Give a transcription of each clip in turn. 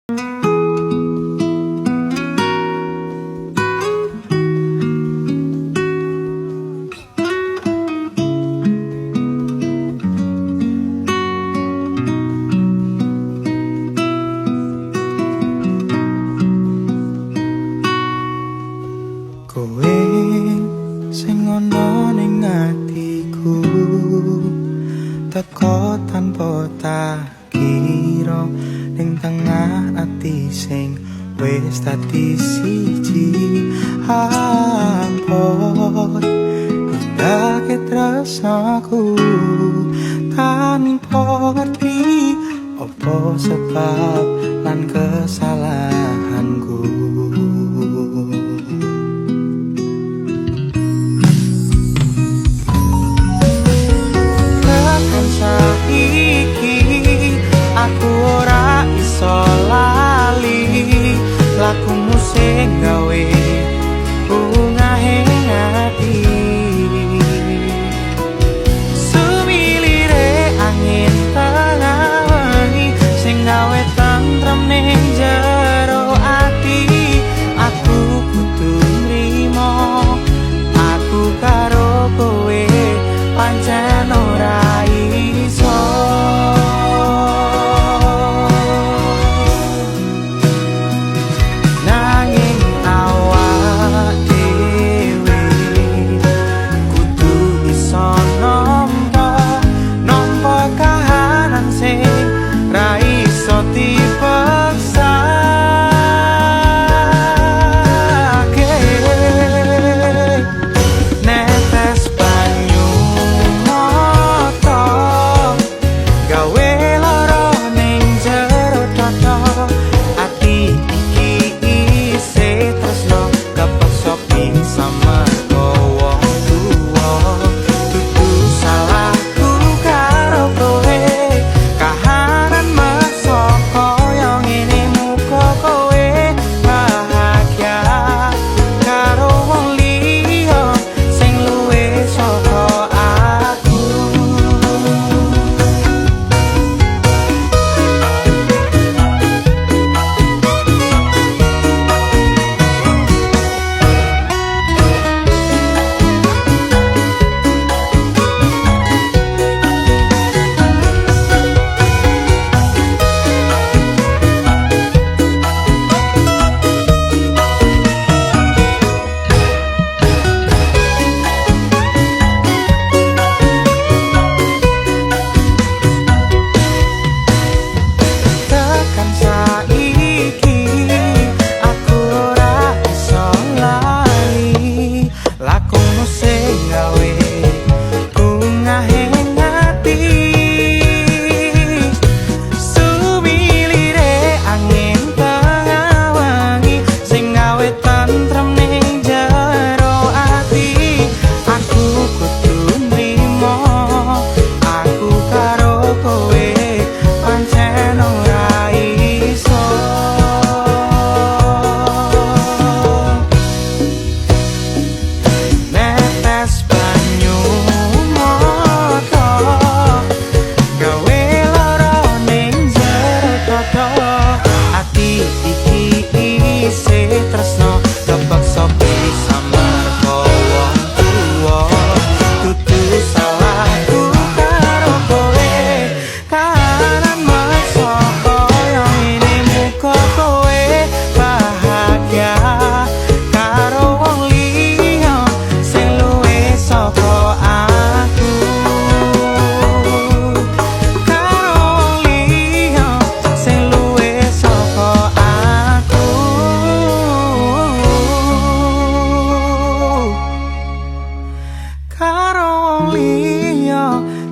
Kowe sing ana ning atiku teko tanpa tak kira ning tengah ati sing wis dadi siji ampun dake tresnaku tanpa ngerti apa sebab lan kesalahanku. Aku ora iso lali lakumu sing gawe bungahe ati sumilire angin tengah wengi sing gawe tentrem ning jero ati aku kudu nrimo aku karo kowe pancen ora iso.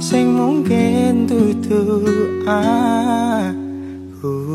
Sing mungkin dudu aku.